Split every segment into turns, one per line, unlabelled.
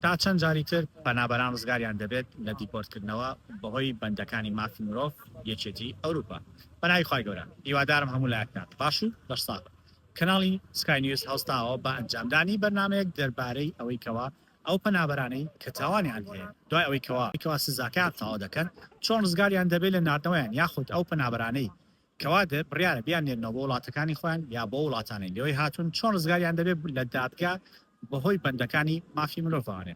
تا چەند جاری تر پەنابەران ڕزگاریان دەبێت لە دیپۆرتکردنەوە بەهۆی بەندەکانی مافی مرۆڤ یەکێتی ئەوروپا. بەناوی خوای گەورە هیوادارم هەموو لایەکان باش و بەشساغ. کەناڵی سکای نیوز هەڵستاوە بە ئەنجامدانی بەرنامەیەک دەربارەی ئەوەی کەوا ئەو پەنابەرانەی کە تاوانیان هەیە دوای ئەوەی کەوا سزاکەیان تەواو دەکەن چۆن ڕزگاریان دەبێت لە ناردنەوەیان یاخود ئەو پەنابەرانەی کەوا بڕیارە بیانێنەوە بۆ وڵاتەکانی خۆیان یا بۆ وڵاتانی لەوەی هاتوون چۆن ڕزگاریان دەبێت لە دادگا بەهۆی بەندەکانی مافی مرۆڤانێ.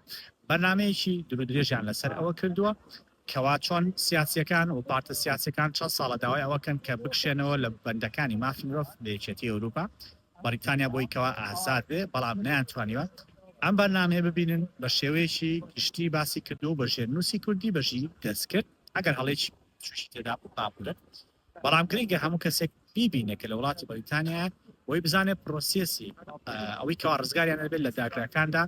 بەرنامەیەکی درودرێژیان لەسەر ئەوە کردووە کەوا چۆن سیاسیەکان و پارتە سیاسیەکان چەند ساڵە داوای ئەوەکەن کە بکشێنەوە لە بەندەکانی مافی مرۆڤ لە یەکێتی ئەوروپا. بەریتانیا بۆی کەوا ئازاد بێ بەڵام نەیانتوانیوە. ئەم بەرنامەیە ببینن بە شێوەیەکی گشتی باسی کردو بە ژێرنووسی کوردی بەژی دەست کرد ئەگەر هەڵێکی تووشی تێدا بابورێت. بەڵام گرنگە هەموو کەسێک بیبینێ کە لە وڵاتی بەریتانیا بۆی بزانێت پرۆسیسی ئەوەی کەوا ڕزگاریان دەبێت لە داگراکاندا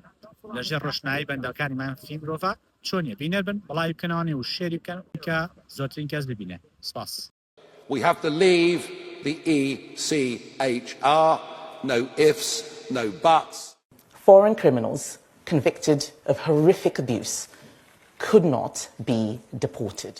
لەژێر ڕۆشنایی بەندەکانی مافی مرۆڤ چۆنیە بینەر بن بەڵاوی بکەنەوەی و شێری بکەن کە زۆرترین کەس ببینێ. سپاس.
We have to leave the ECHR. No ifs, no buts.
Foreign criminals convicted of horrific abuse could not be deported.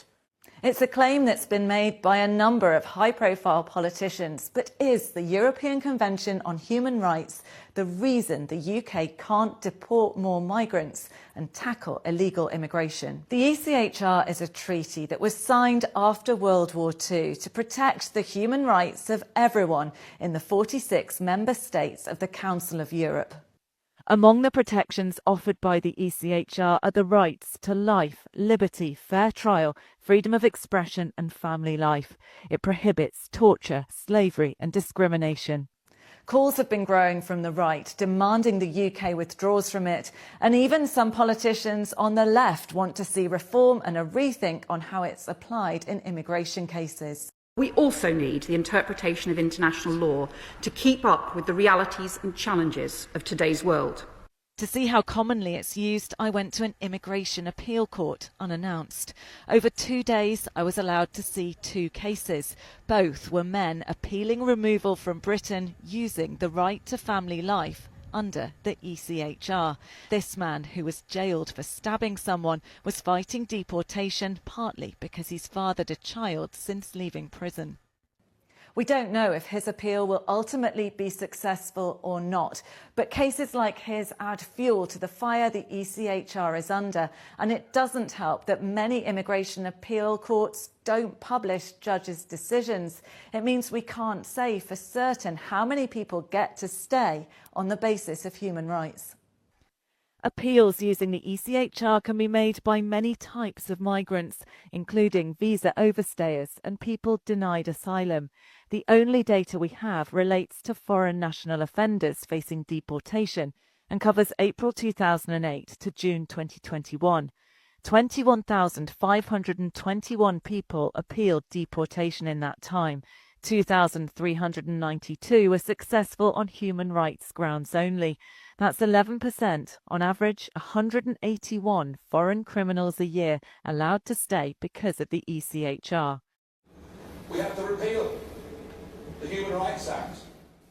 It's a claim that's been made by a number of high-profile politicians, but is the European Convention on Human Rights the reason the UK can't deport more migrants and tackle illegal immigration? The ECHR is a treaty that was signed after World War II to protect the human rights of everyone in the 46 member states of the Council of Europe. Among the protections offered by the ECHR are the rights to life, liberty, fair trial, freedom of expression and family life. It prohibits torture, slavery and discrimination. Calls have been growing from the right, demanding the UK withdraws from it, and even some politicians on the left want to see reform and a rethink on how it's applied in immigration cases.
We also need the interpretation of international law to keep up with the realities and challenges of today's world.
To see how commonly it's used, I went to an immigration appeal court unannounced. Over 2 days, I was allowed to see 2 cases. Both were men appealing removal from Britain using the right to family life under the ECHR. This man, who was jailed for stabbing someone, was fighting deportation partly because he's fathered a child since leaving prison. We don't know if his appeal will ultimately be successful or not, but cases like his add fuel to the fire the ECHR is under, and it doesn't help that many immigration appeal courts don't publish judges' decisions. It means we can't say for certain how many people get to stay on the basis of human rights. Appeals using the ECHR can be made by many types of migrants, including visa overstayers and people denied asylum. The only data we have relates to foreign national offenders facing deportation and covers April 2008 to June 2021. 21,521 people appealed deportation in that time. 2,392 were successful on human rights grounds only. That's 11%. On average, 181 foreign criminals a year allowed to stay because of the ECHR.
We have to repeal the Human Rights Act.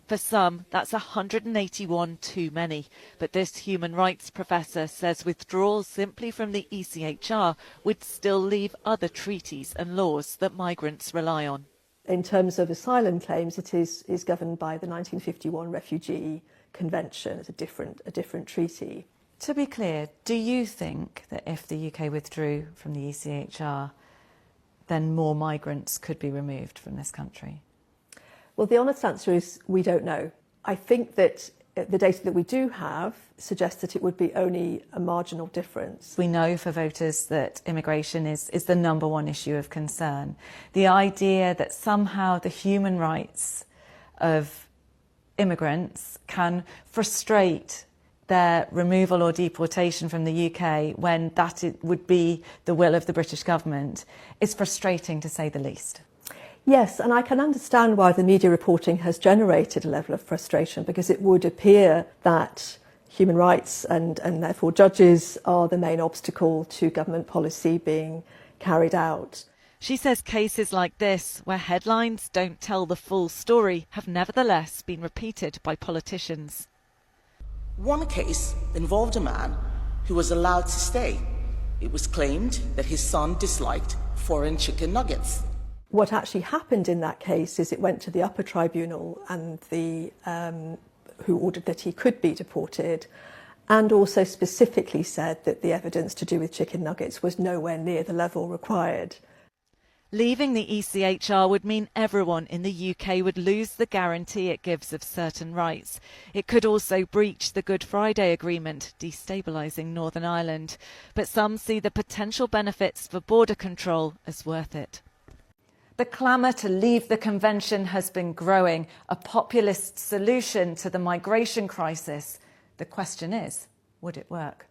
For some, that's 181 too many. But this human rights professor says withdrawal simply from the ECHR would still leave other treaties and laws that migrants rely on.
In terms of asylum claims, it is governed by the 1951 Refugee Convention. It's a different treaty.
To be clear, do you think that if the UK withdrew from the ECHR, then more migrants could be removed from this country?
Well, the honest answer is we don't know. I think that the data that we do have suggests that it would be only a marginal difference.
We know for voters that immigration is the number one issue of concern. The idea that somehow the human rights of immigrants can frustrate their removal or deportation from the UK when that would be the will of the British government is frustrating to say the least.
Yes, and I can understand why the media reporting has generated a level of frustration, because it would appear that human rights and therefore judges are the main obstacle to government policy being carried out.
She says cases like this, where headlines don't tell the full story, have nevertheless been repeated by politicians.
One case involved a man who was allowed to stay. It was claimed that his son disliked foreign chicken nuggets.
What actually happened in that case is it went to the upper tribunal and who ordered that he could be deported, and also specifically said that the evidence to do with chicken nuggets was nowhere near the level required.
Leaving the ECHR would mean everyone in the UK would lose the guarantee it gives of certain rights. It could also breach the Good Friday Agreement, destabilising Northern Ireland. But some see the potential benefits for border control as worth it. The clamour to leave the convention has been growing, a populist solution to the migration crisis. The question is, would it work?